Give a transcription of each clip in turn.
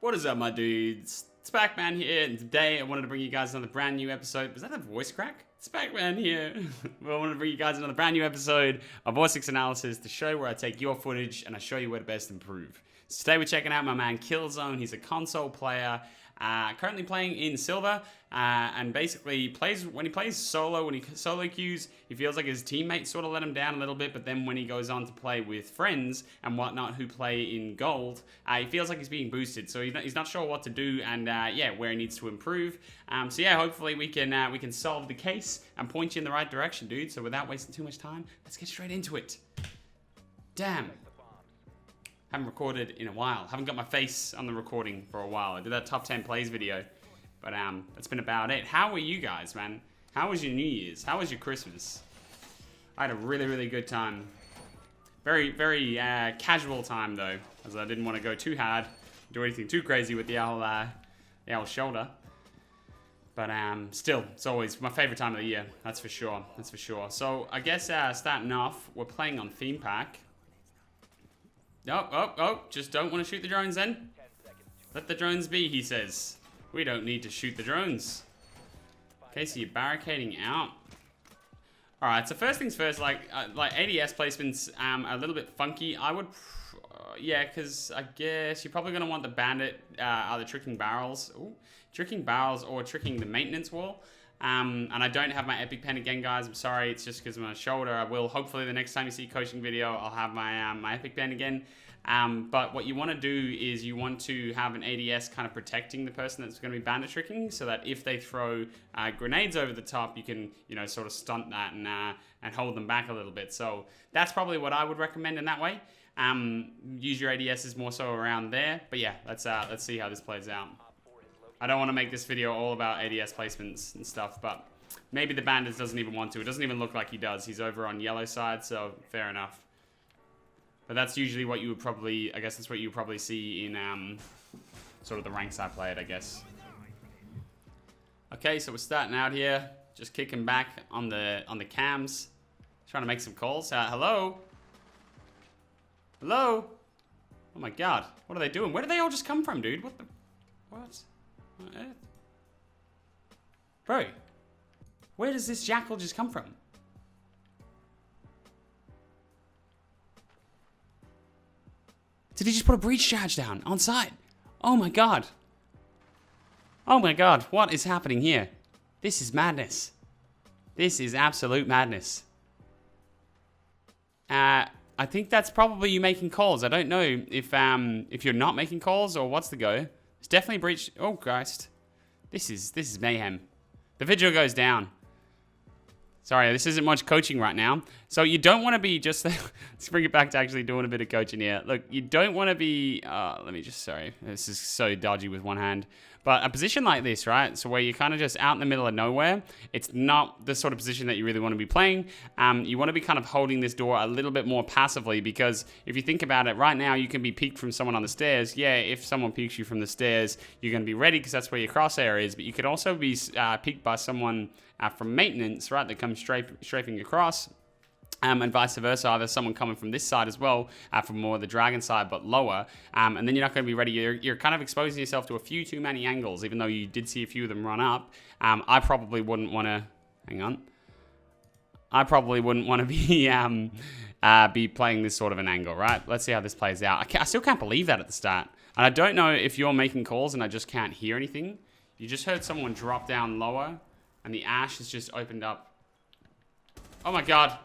What is up, my dudes? It's Pacman here, and today I wanted to bring you guys another brand new episode. Was that a voice crack? It's Pacman here. Well, I wanted to bring you guys another brand new episode of War 6 Analysis, the show where I take your footage and I show you where to best improve. So today we're checking out my man Killzone. He's a console player, currently playing in Silver, and basically when he plays solo, when he solo queues, he feels like his teammates sort of let him down a little bit, but then when he goes on to play with friends and whatnot who play in Gold, he feels like he's being boosted, so he's not sure what to do and yeah, where he needs to improve. So yeah, hopefully we can solve the case and point you in the right direction, dude. So without wasting too much time, let's get straight into it. Damn. Haven't recorded in a while. Haven't got my face on the recording for a while. I did that top 10 plays video, but that's been about it. How were you guys, man? How was your New Year's? How was your Christmas? I had a really, really good time. Very, very casual time though, as I didn't want to go too hard, do anything too crazy with the old shoulder. But still, it's always my favorite time of the year. That's for sure. That's for sure. So I guess starting off, we're playing on Theme Pack. Oh, just don't want to shoot the drones then. Let the drones be, he says. We don't need to shoot the drones. Okay, so you're barricading out. Alright, so first things first, like ADS placements are a little bit funky. I would, yeah, because I guess you're probably going to want the bandit, either tricking barrels or tricking the maintenance wall. And I don't have my epic pen again, guys. I'm sorry, it's just because of my shoulder. I will, hopefully the next time you see a coaching video, I'll have my my epic pen again. But what you want to do is you want to have an ADS kind of protecting the person that's going to be bandit tricking, so that if they throw grenades over the top, you can, you know, sort of stunt that and hold them back a little bit. So that's probably what I would recommend in that way. Use your ADSs more so around there. But yeah, let's see how this plays out. I don't want to make this video all about ADS placements and stuff, but maybe the bandit doesn't even want to. It doesn't even look like he does. He's over on yellow side, so fair enough. But that's usually what you would probably, I guess that's what you would probably see in sort of the ranks I played, I guess. Okay, so we're starting out here, just kicking back on the cams, trying to make some calls. Hello? Hello? Oh my god, what are they doing? Where did they all just come from, dude? What? Bro, where does this jackal just come from? Did he just put a breach charge down on site? Oh my god. Oh my god, what is happening here? This is madness. This is absolute madness. I think that's probably you making calls. I don't know if you're not making calls or what's the go. It's definitely breach. Oh Christ. This is mayhem. The vigil goes down. Sorry, this isn't much coaching right now. So you don't want to be just... Let's bring it back to actually doing a bit of coaching here. Look, you don't want to be... sorry. This is so dodgy with one hand. But a position like this, right? So where you're kind of just out in the middle of nowhere, it's not the sort of position that you really want to be playing. You want to be kind of holding this door a little bit more passively, because if you think about it, right now you can be peeked from someone on the stairs. Yeah, if someone peeks you from the stairs, you're going to be ready because that's where your crosshair is. But you could also be peeked by someone from maintenance, right, that comes strafing across. And vice versa, there's someone coming from this side as well, from more the dragon side, but lower. And then you're not going to be ready. You're kind of exposing yourself to a few too many angles, even though you did see a few of them run up. I probably wouldn't want to... Hang on. I probably wouldn't want to be playing this sort of an angle, right? Let's see how this plays out. I still can't believe that at the start. And I don't know if you're making calls and I just can't hear anything. You just heard someone drop down lower, and the ash has just opened up. Oh my god.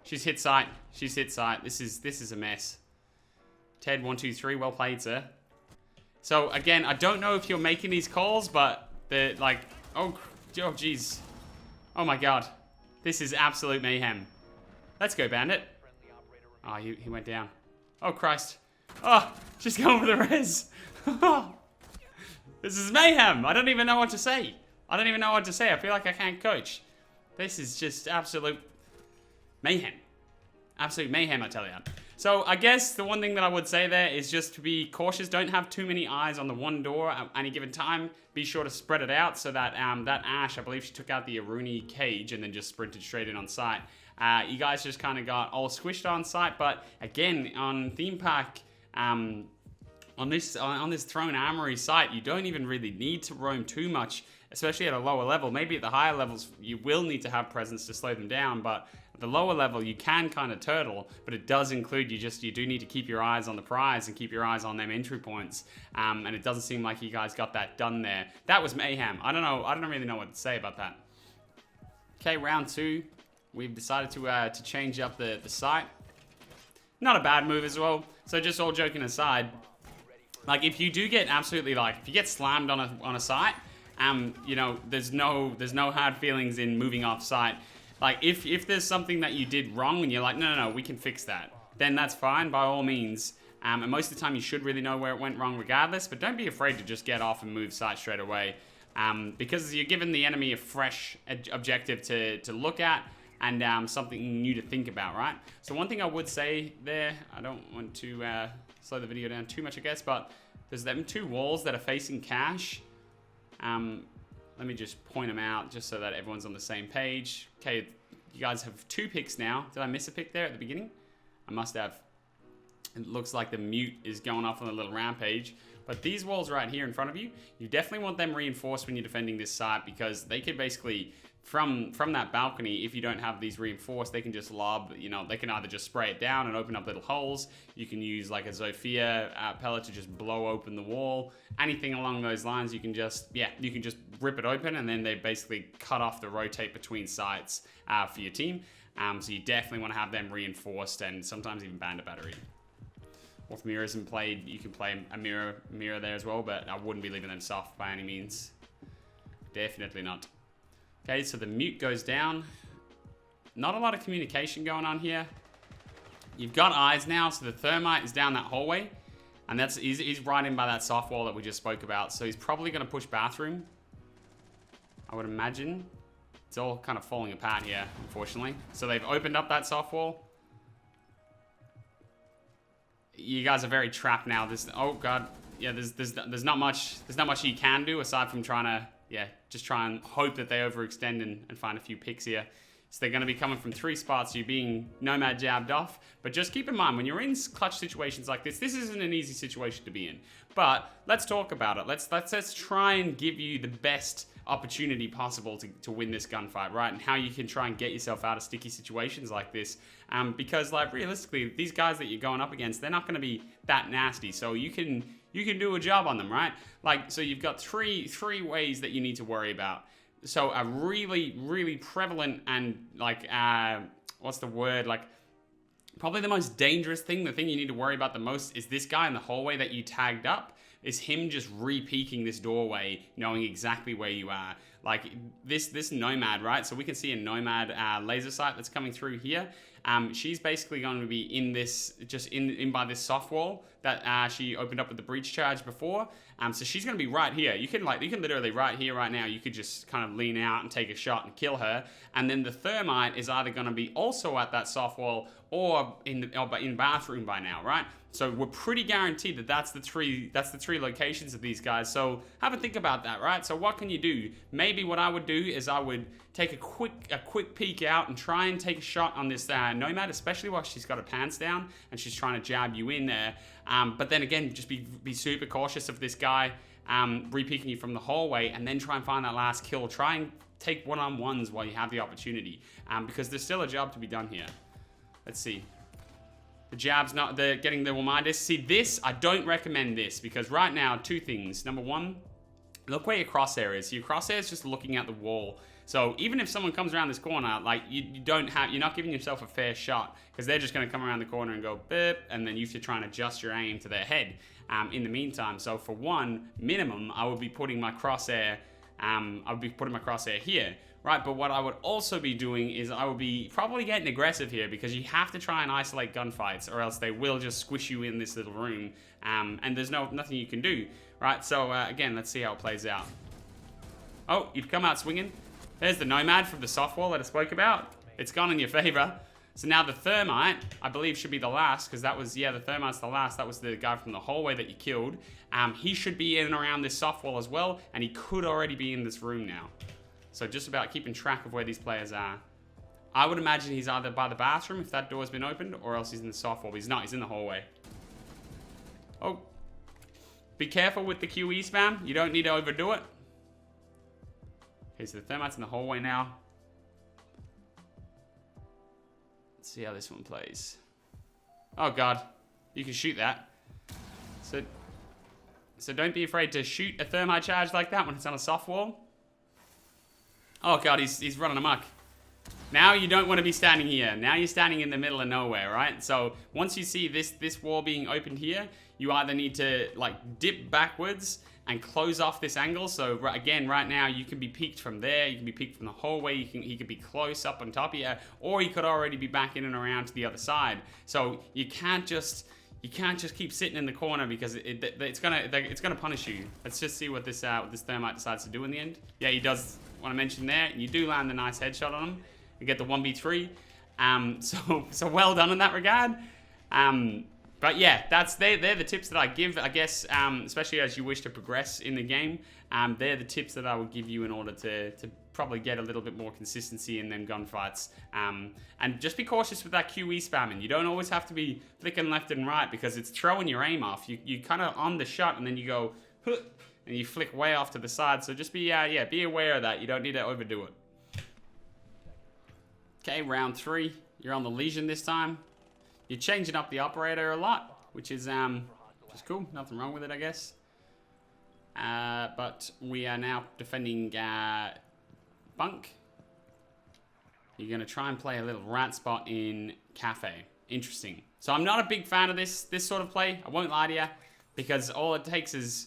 She's hit sight. She's hit sight. This is a mess. Ted, 1, 2, 3. Well played, sir. So again, I don't know if you're making these calls, but they're like, oh jeez. Oh my god. This is absolute mayhem. Let's go, bandit. Oh, he went down. Oh Christ. Oh, she's going for the res. This is mayhem. I don't even know what to say. I feel like I can't coach. This is just absolute mayhem. Absolute mayhem, I tell you. So I guess the one thing that I would say there is just to be cautious. Don't have too many eyes on the one door at any given time. Be sure to spread it out so that that Ash, I believe she took out the Aruni cage and then just sprinted straight in on site. You guys just kind of got all squished on site. But again, on Theme Pack, on this Throne Armory site, you don't even really need to roam too much, especially at a lower level. Maybe at the higher levels, you will need to have presence to slow them down, but at the lower level, you can kind of turtle, but it does include you do need to keep your eyes on the prize and keep your eyes on them entry points, and it doesn't seem like you guys got that done there. That was mayhem. I don't really know what to say about that. Okay, round 2. We've decided to change up the site. Not a bad move as well. So just all joking aside, like if you do get absolutely if you get slammed on a site, you know, there's no hard feelings in moving off site. Like if there's something that you did wrong and you're like, no, we can fix that, then that's fine by all means. And most of the time you should really know where it went wrong regardless, but don't be afraid to just get off and move site straight away. Because you're giving the enemy a fresh objective to look at and something new to think about, right? So one thing I would say there, I don't want to slow the video down too much, I guess, but there's them 2 walls that are facing cache. Let me just point them out just so that everyone's on the same page. Okay, you guys have 2 picks now. Did I miss a pick there at the beginning? I must have. It looks like the mute is going off on a little rampage. But these walls right here in front of you, you definitely want them reinforced when you're defending this site, because they could basically, from that balcony, if you don't have these reinforced, they can just lob, you know, they can either just spray it down and open up little holes. You can use like a Zofia pellet to just blow open the wall. Anything along those lines, you can just rip it open, and then they basically cut off the rotate between sites for your team. So you definitely want to have them reinforced and sometimes even band a battery. Or if mirror isn't played, you can play a mirror there as well, but I wouldn't be leaving them soft by any means. Definitely not. Okay, so the mute goes down. Not a lot of communication going on here. You've got eyes now, so the thermite is down that hallway, and he's right in by that soft wall that we just spoke about. So he's probably going to push bathroom, I would imagine. It's all kind of falling apart here, unfortunately. So they've opened up that soft wall. You guys are very trapped now. Oh god, yeah. There's not much you can do aside from trying to just try and hope that they overextend and find a few picks here. So they're going to be coming from 3 spots. You're being nomad jabbed off, but just keep in mind when you're in clutch situations like this isn't an easy situation to be in. But let's talk about it. Let's try and give you the best opportunity possible to win this gunfight, right? And how you can try and get yourself out of sticky situations like this. Because like realistically, these guys that you're going up against, they're not going to be that nasty. So you can do a job on them, right? Like, so you've got three ways that you need to worry about. So a really, really prevalent and like, what's the word? Like, probably the most dangerous thing, the thing you need to worry about the most is this guy in the hallway that you tagged up. Is him just re-peeking this doorway, knowing exactly where you are. Like this nomad, right? So we can see a nomad laser sight that's coming through here. She's basically going to be in this, just in by this soft wall that she opened up with the breach charge before. So she's going to be right here. You can literally right here, right now, you could just kind of lean out and take a shot and kill her. And then the thermite is either going to be also at that soft wall or in bathroom by now, right? So we're pretty guaranteed that that's the three locations of these guys. So have a think about that, right? So what can you do? Maybe what I would do is I would take a quick peek out and try and take a shot on this nomad, especially while she's got her pants down and she's trying to jab you in there. But then again, just be super cautious of this guy re-peeking you from the hallway, and then try and find that last kill. Try and take one-on-ones while you have the opportunity, because there's still a job to be done here. Let's see. The jab's not, they're getting the reminders. See this, I don't recommend this, because right now, 2 things. Number 1, look where your crosshair is. Your crosshair is just looking at the wall. So even if someone comes around this corner, like you're not giving yourself a fair shot, because they're just going to come around the corner and go beep, and then you have to try and adjust your aim to their head in the meantime. So for 1 minimum, I would be putting my crosshair, here. Right, but what I would also be doing is I would be probably getting aggressive here, because you have to try and isolate gunfights, or else they will just squish you in this little room, and there's nothing you can do, right? So again, let's see how it plays out. Oh, you've come out swinging. There's the nomad from the soft wall that I spoke about. It's gone in your favor. So now the thermite, I believe, should be the last, because that was, the thermite's the last. That was the guy from the hallway that you killed. He should be in and around this soft wall as well, and he could already be in this room now. So just about keeping track of where these players are. I would imagine he's either by the bathroom, if that door's been opened, or else he's in the soft wall. But he's not, he's in the hallway. Oh, Be careful with the QE spam. You don't need to overdo it. Okay, so the thermite's in the hallway now. Let's see how this one plays. Oh god, you can shoot that. So don't be afraid to shoot a thermite charge like that when it's on a soft wall. Oh god, he's running amok. Now you don't want to be standing here. Now you're standing in the middle of nowhere, right? So once you see this wall being opened here, you either need to like dip backwards and close off this angle. So again, right now you can be peeked from there, you can be peeked from the hallway, he could be close up on top of you, or he could already be back in and around to the other side. So you can't just keep sitting in the corner because it's gonna punish you. Let's just see what this thermite decides to do in the end. Yeah, he does want to mention there. You do land a nice headshot on him. You get the 1v3. So well done in that regard. But yeah, they're the tips that I give, I guess, especially as you wish to progress in the game. They're the tips that I would give you in order to probably get a little bit more consistency in them gunfights. And just be cautious with that QE spamming. You don't always have to be flicking left and right because it's throwing your aim off. You kind of on the shot and then you go, huh, and you flick way off to the side. So just be aware of that. You don't need to overdo it. Okay, round 3. You're on the Legion this time. You're changing up the operator a lot, which is cool. Nothing wrong with it, I guess. But we are now defending Bunk. You're gonna try and play a little rat spot in Cafe. Interesting. So I'm not a big fan of this sort of play. I won't lie to you, because all it takes is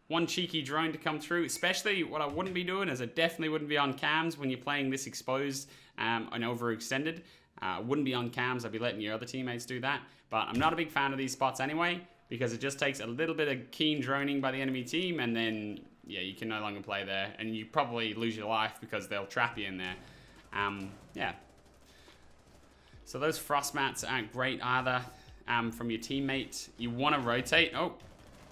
one cheeky drone to come through. Especially what I wouldn't be doing is I definitely wouldn't be on cams when you're playing this exposed and overextended. Wouldn't be on cams. I'd be letting your other teammates do that. But I'm not a big fan of these spots anyway, because it just takes a little bit of keen droning by the enemy team, and then yeah, you can no longer play there, and you probably lose your life because they'll trap you in there. Yeah. So those frost mats aren't great either from your teammate. You want to rotate. Oh,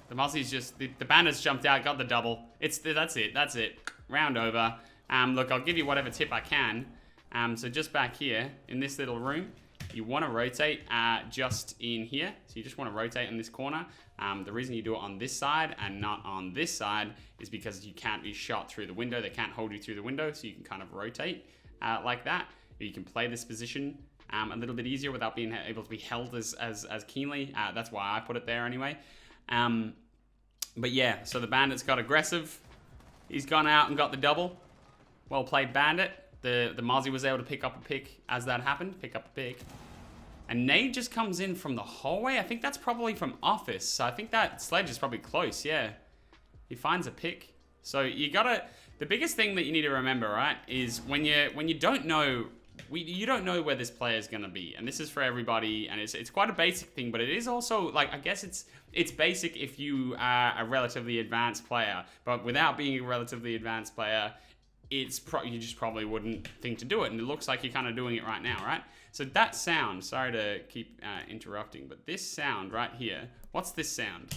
the Mozzie's just the bandit's jumped out, got the double. That's it. Round over. Look, I'll give you whatever tip I can. So just back here in this little room, you want to rotate just in here. So you just want to rotate in this corner. The reason you do it on this side and not on this side is because you can't be shot through the window. They can't hold you through the window, so you can kind of rotate like that. You can play this position a little bit easier without being able to be held as keenly. That's why I put it there anyway. But yeah, so the bandit's got aggressive. He's gone out and got the double. Well played, bandit. The Mozzie was able to pick up a pick as that happened. Pick up a pick. And Nade just comes in from the hallway. I think that's probably from office. So I think that sledge is probably close, yeah. He finds a pick. So you gotta... The biggest thing that you need to remember, right, is when you don't know... You don't know where this player is going to be. And this is for everybody. And it's quite a basic thing. But it is also, like, I guess it's basic if you are a relatively advanced player. But without being a relatively advanced player... you just probably wouldn't think to do it, and it looks like you're kind of doing it right now, right? So that sound, sorry to keep interrupting, but this sound right here, what's this sound?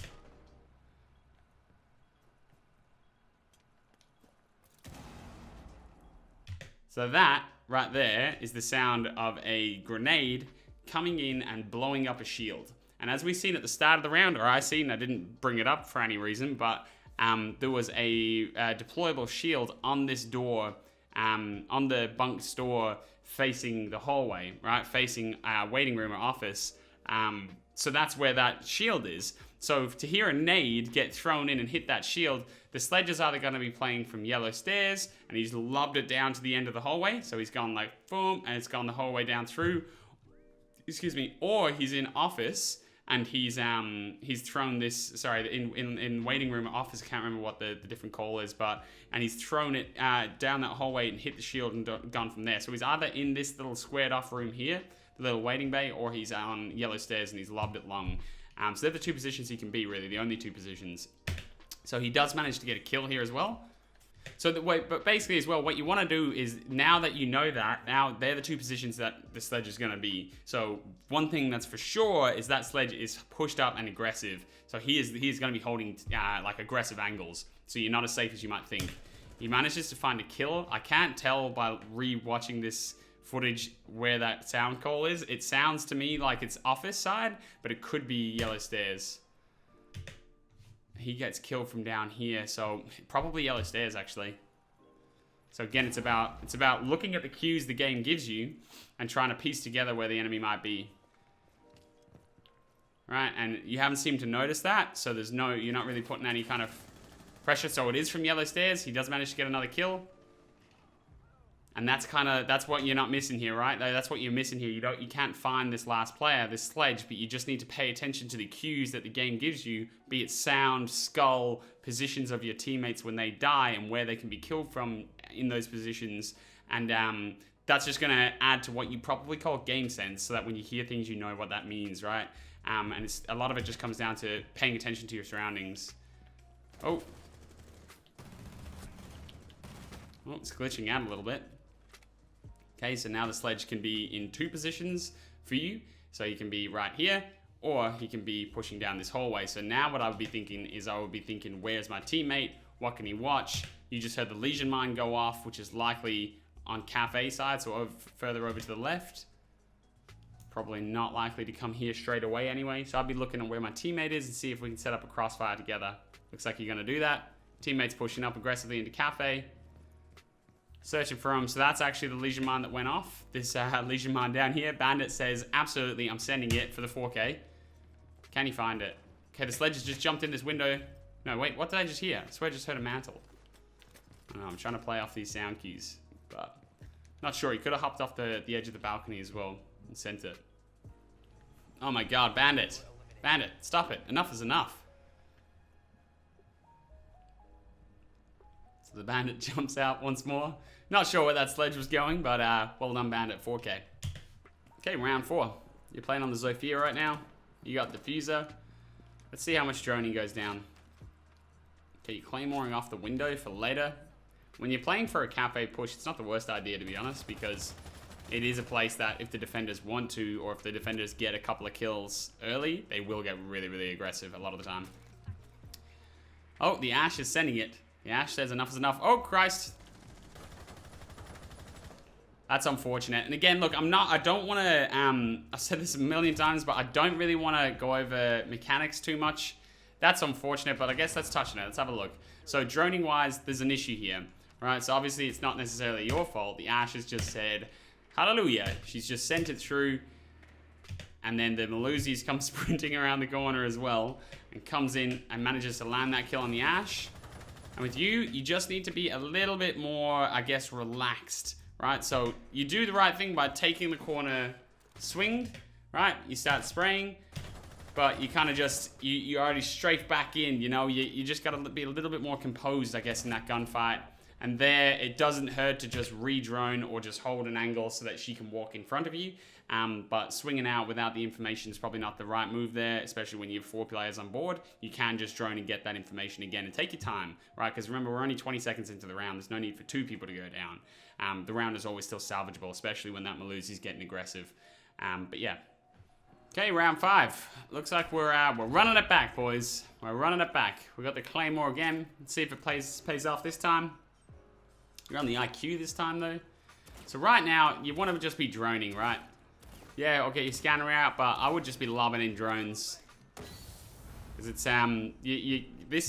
So that right there is the sound of a grenade coming in and blowing up a shield. And as we've seen at the start of the round, or I didn't bring it up for any reason, but there was a deployable shield on this door, on the bunk's door facing the hallway, right? Facing our waiting room or office. So that's where that shield is. So to hear a nade get thrown in and hit that shield, the sledge is either going to be playing from yellow stairs, and he's lobbed it down to the end of the hallway. So he's gone like, boom, and it's gone the whole way down through. Excuse me. Or he's in office, and he's thrown this, sorry, in waiting room or office, I can't remember what the different call is, and he's thrown it down that hallway and hit the shield and gone from there. So he's either in this little squared off room here, the little waiting bay, or he's on yellow stairs and he's lobbed it long. So they're the two positions he can be, really, the only two positions. So he does manage to get a kill here as well. So but basically as well, what you want to do is, now that you know that, now they're the two positions that the sledge is going to be. So one thing that's for sure is that sledge is pushed up and aggressive. So he is going to be holding like aggressive angles. So you're not as safe as you might think. He manages to find a kill. I can't tell by re-watching this footage where that sound call is. It sounds to me like it's office side, but it could be yellow stairs. he gets killed from down here. So probably yellow stairs, actually. So again, it's about looking at the cues the game gives you and trying to piece together where the enemy might be. Right, and you haven't seemed to notice that, so you're not really putting any kind of pressure. So it is from yellow stairs. He does manage to get another kill. And that's what you're not missing here, right? That's what you're missing here. You can't find this last player, this sledge, but you just need to pay attention to the cues that the game gives you, be it sound, skull, positions of your teammates when they die, and where they can be killed from in those positions. And that's just going to add to what you probably call game sense, so that when you hear things, you know what that means, right? And a lot of it just comes down to paying attention to your surroundings. Oh, it's glitching out a little bit. Okay, so now the sledge can be in 2 positions for you. So you can be right here, or he can be pushing down this hallway. So now what I would be thinking is where's my teammate? What can he watch? You just heard the Legion mine go off, which is likely on cafe side, so further over to the left. Probably not likely to come here straight away anyway. So I'll be looking at where my teammate is and see if we can set up a crossfire together. Looks like you're going to do that. Teammate's pushing up aggressively into cafe. Searching for him. So that's actually the Legion mine that went off. This Legion mine down here. Bandit says, absolutely, I'm sending it for the 4K. Can he find it? Okay, the sledge has just jumped in this window. No, wait, what did I just hear? I swear I just heard a mantle. I don't know, I'm trying to play off these sound cues, but not sure. He could have hopped off the edge of the balcony as well and sent it. Oh my god, Bandit. Bandit, stop it. Enough is enough. So the Bandit jumps out once more. Not sure where that sledge was going, but well done, Bandit. 4K. Okay, round 4. You're playing on the Zofia right now. You got Diffuser. Let's see how much droning goes down. Okay, you're claymoring off the window for later. When you're playing for a cafe push, it's not the worst idea, to be honest, because it is a place that if the defenders want to, or if the defenders get a couple of kills early, they will get really, really aggressive a lot of the time. Oh, the Ash is sending it. The Ash says enough is enough. Oh, Christ. That's unfortunate. And again, look, I don't want to, I've said this a million times, but I don't really want to go over mechanics too much. That's unfortunate, but I guess let's touch on it. Let's have a look. So droning-wise, there's an issue here, right? So obviously it's not necessarily your fault. The Ash has just said, hallelujah. She's just sent it through, and then the Maluzis come sprinting around the corner as well, and comes in and manages to land that kill on the Ash. And with you, you just need to be a little bit more, I guess, relaxed, right? So you do the right thing by taking the corner swing, right? You start spraying, but you kind of just, you already strafe back in, you know? You just got to be a little bit more composed, I guess, in that gunfight. And there, it doesn't hurt to just re-drone or just hold an angle so that she can walk in front of you. But swinging out without the information is probably not the right move there, especially when you have 4 players on board. You can just drone and get that information again and take your time, right? Because remember, we're only 20 seconds into the round. There's no need for 2 people to go down. The round is always still salvageable, especially when that Maluzi's getting aggressive. But yeah. Okay, round 5. Looks like we're running it back, boys. We're running it back. We got the Claymore again. Let's see if it pays off this time. You're on the IQ this time, though. So right now, you want to just be droning, right? Yeah, okay, your scanner out, but I would just be lobbing in drones. Because it's,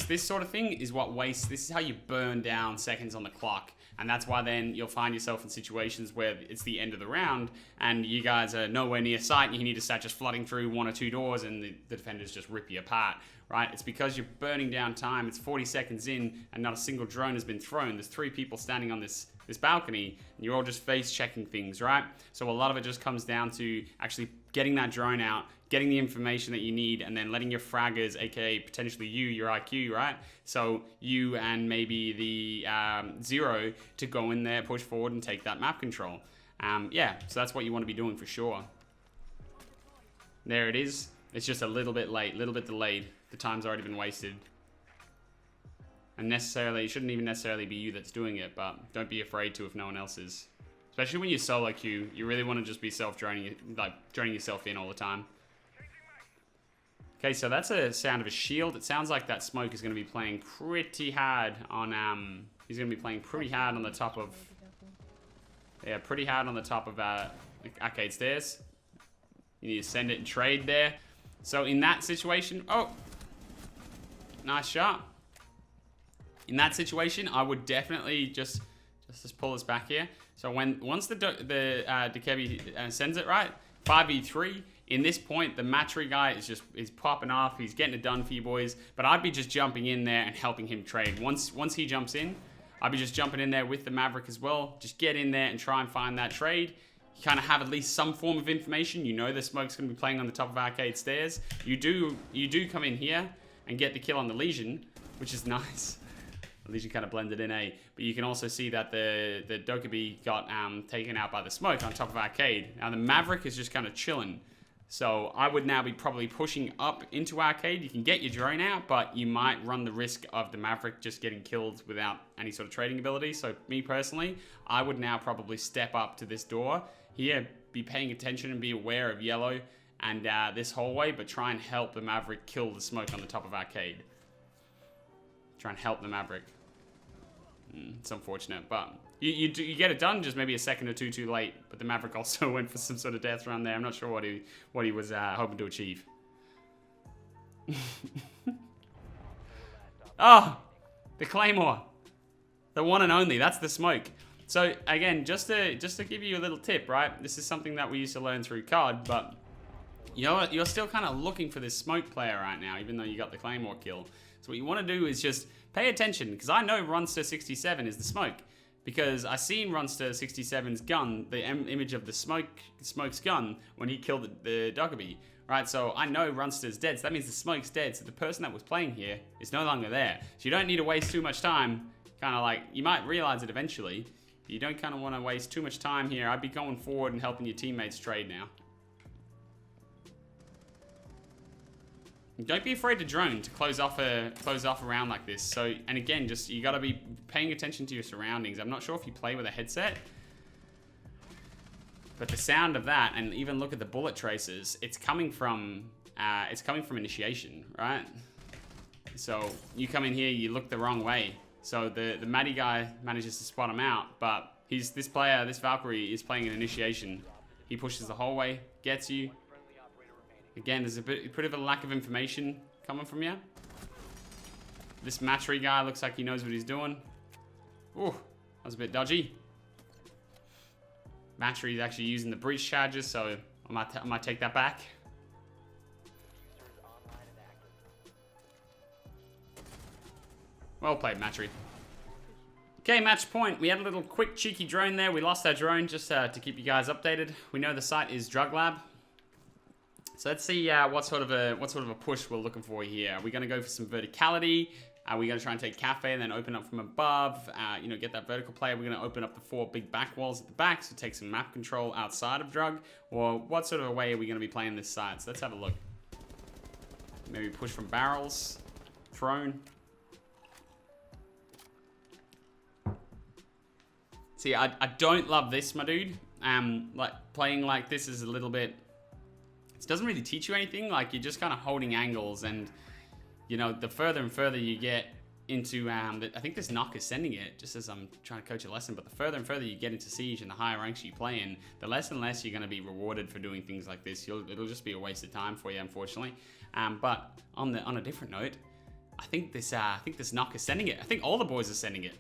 this sort of thing is what wastes, this is how you burn down seconds on the clock. And that's why then you'll find yourself in situations where it's the end of the round, and you guys are nowhere near sight, and you need to start just flooding through 1 or 2 doors, and the defenders just rip you apart, right? It's because you're burning down time. It's 40 seconds in, and not a single drone has been thrown. There's 3 people standing on this balcony, and you're all just face checking things, right? So a lot of it just comes down to actually getting that drone out, getting the information that you need, and then letting your fraggers, aka potentially you, your IQ, right? So you and maybe the Zero to go in there, push forward, and take that map control. Yeah, so that's what you want to be doing for sure. There it is. It's just a little bit late, a little bit delayed. The time's already been wasted. And necessarily, it shouldn't even necessarily be you that's doing it, but don't be afraid to if no one else is. Especially when you're solo queue, you really want to just be self-droning, like droning yourself in all the time. Okay, so that's a sound of a shield. It sounds like that smoke is going to be playing pretty hard on, he's going to be playing pretty hard on the top of, yeah, pretty hard on the top of arcade stairs. You need to send it and trade there. So in that situation, oh, Nice shot. In that situation, I would definitely just pull us back here. So once the Dekebi sends it right, 5v3. In this point, the Matry guy is popping off. He's getting it done for you boys. But I'd be just jumping in there and helping him trade. Once he jumps in, I'd be just jumping in there with the Maverick as well. Just get in there and try and find that trade. You kind of have at least some form of information. You know the smoke's going to be playing on the top of arcade stairs. You do come in here and get the kill on the Legion, which is nice. The Legion kind of blended in, eh? But you can also see that the Dokkaebi got taken out by the smoke on top of arcade. Now the Maverick is just kind of chilling. So I would now be probably pushing up into arcade. You can get your drone out, but you might run the risk of the Maverick just getting killed without any sort of trading ability. So me personally, I would now probably step up to this door here, be paying attention and be aware of yellow and this hallway, but try and help the Maverick kill the smoke on the top of arcade. Try and help the Maverick. It's unfortunate, but you get it done just maybe a second or two too late. But the Maverick also went for some sort of death run there. I'm not sure what he was hoping to achieve. Oh, the Claymore, the one and only. That's the smoke. So again, just to give you a little tip, right? This is something that we used to learn through COD, but you're still kind of looking for this smoke player right now, even though you got the Claymore kill. So what you want to do is just pay attention, because I know Runster67 is the smoke, because I seen Runster67's gun, the image of the smoke's gun when he killed the Dokkaebi, right? So I know Runster's dead, so that means the smoke's dead. So the person that was playing here is no longer there. So you don't need to waste too much time. Kind of like, you might realize it eventually. But you don't kind of want to waste too much time here. I'd be going forward and helping your teammates trade now. Don't be afraid to drone to close off a round like this. So, and again, just you gotta be paying attention to your surroundings. I'm not sure if you play with a headset, but the sound of that, and even look at the bullet traces, it's coming from initiation, right? So you come in here, you look the wrong way. So the Matty guy manages to spot him out, but this Valkyrie is playing an initiation. He pushes the whole way, gets you. Again, there's a bit of a lack of information coming from you. This Matry guy looks like he knows what he's doing. Ooh, that was a bit dodgy. Matry's actually using the breach charges, so I might take that back. Well played, Matry. Okay, match point. We had a little quick cheeky drone there. We lost our drone just to keep you guys updated. We know the site is Drug Lab. So let's see what sort of a push we're looking for here. Are we going to go for some verticality? Are we going to try and take cafe and then open up from above? You know, get that vertical play. We're going to open up the 4 big back walls at the back, so take some map control outside of Drug. Or what sort of a way are we going to be playing this side? So let's have a look. Maybe push from barrels, throne. See, I don't love this, my dude. Like playing like this is a little bit. It doesn't really teach you anything. Like you're just kind of holding angles, and you know the further and further you get into I think this knock is sending it just as I'm trying to coach a lesson, but the further and further you get into Siege and the higher ranks you play in, the less and less you're going to be rewarded for doing things like this. It'll just be a waste of time for you, unfortunately. But on a different note, I think this knock is sending it. I think all the boys are sending it.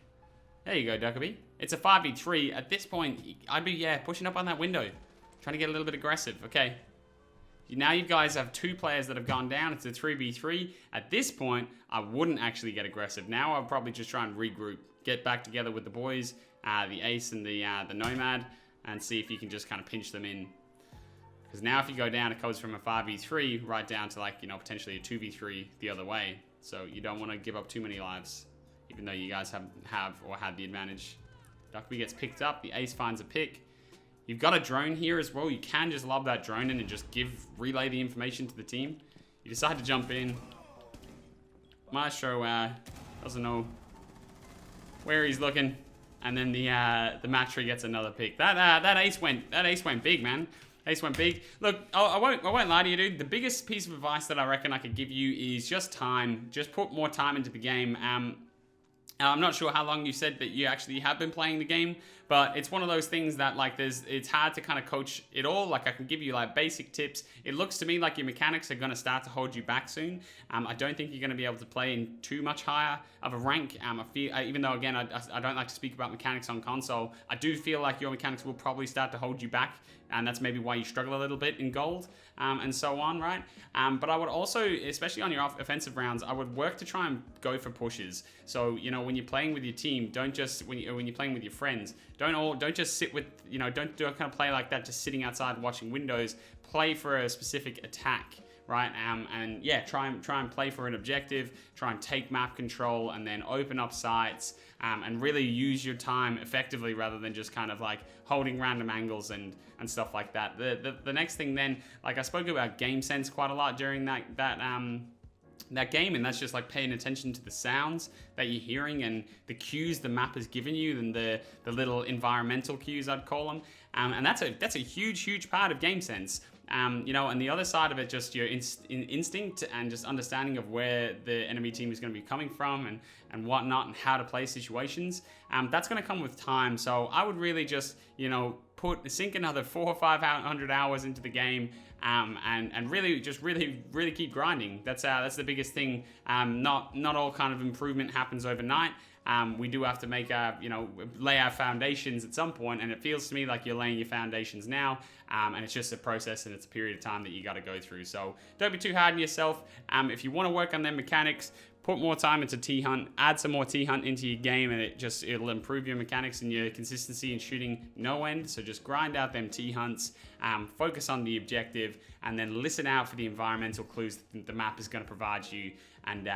There you go, Dokkaebi. It's a 5v3. At this point, I'd be pushing up on that window, trying to get a little bit aggressive. Okay. Now you guys have 2 players that have gone down. It's a 3v3. At this point, I wouldn't actually get aggressive. Now I'll probably just try and regroup, get back together with the boys, the Ace and the Nomad, and see if you can just kind of pinch them in. Because now if you go down, it goes from a 5v3 right down to like, you know, potentially a 2v3 the other way. So you don't want to give up too many lives, even though you guys have or had the advantage. Dokkaebi gets picked up. The Ace finds a pick. You've got a drone here as well. You can just lob that drone in and just relay the information to the team. You decide to jump in. Maestro doesn't know where he's looking, and then the Matry gets another pick. That ace went big, man. Ace went big. Look, I won't lie to you, dude. The biggest piece of advice that I reckon I could give you is just time. Just put more time into the game. I'm not sure how long you said that you actually have been playing the game, but it's one of those things that like it's hard to kind of coach it all. Like I can give you like basic tips. It looks to me like your mechanics are going to start to hold you back soon. I don't think you're going to be able to play in too much higher of a rank. I feel, even though again I don't like to speak about mechanics on console, I do feel like your mechanics will probably start to hold you back, and that's maybe why you struggle a little bit in gold and so on, right? But I would also, especially on your offensive rounds, I would work to try and go for pushes. So when you're playing with your team, don't just when you're playing with your friends, don't just sit with don't kind of play like that, just sitting outside watching windows. Play for a specific attack, right? And yeah, try and play for an objective. Try and take map control, and then open up sites, and really use your time effectively rather than just kind of like holding random angles and stuff like that. The next thing then, like I spoke about game sense quite a lot during that game, and that's just like paying attention to the sounds that you're hearing and the cues the map has given you, and the little environmental cues, I'd call them, and that's a huge part of game sense. And the other side of it, just your instinct and just understanding of where the enemy team is going to be coming from and whatnot, and how to play situations. That's going to come with time. So I would really just, sink another 400 or 500 hours into the game, and really keep grinding. That's the biggest thing. Not all kind of improvement happens overnight. We do have to make lay our foundations at some point, and it feels to me like you're laying your foundations now, and it's just a process, and it's a period of time that you got to go through. So don't be too hard on yourself. If you want to work on them mechanics, put more time into T-Hunt, add some more T-Hunt into your game, and it'll improve your mechanics and your consistency in shooting no end. So just grind out them T-Hunts, focus on the objective, and then listen out for the environmental clues that the map is going to provide you, and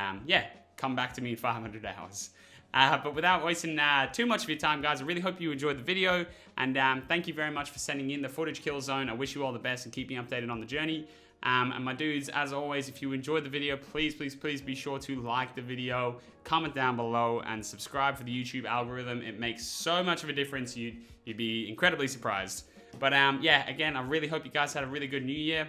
come back to me in 500 hours. But without wasting too much of your time, guys, I really hope you enjoyed the video, and thank you very much for sending in the footage kill zone. I wish you all the best, and keep me updated on the journey. And my dudes, as always, if you enjoyed the video, please be sure to like the video, comment down below, and subscribe for the YouTube algorithm. It makes so much of a difference. You'd be incredibly surprised. But again, I really hope you guys had a really good new year.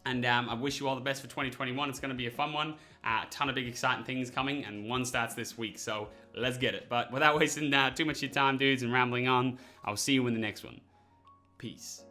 And I wish you all the best for 2021. It's going to be a fun one. A ton of big exciting things coming, and one starts this week. So let's get it. But without wasting too much of your time, dudes, and rambling on, I'll see you in the next one. Peace.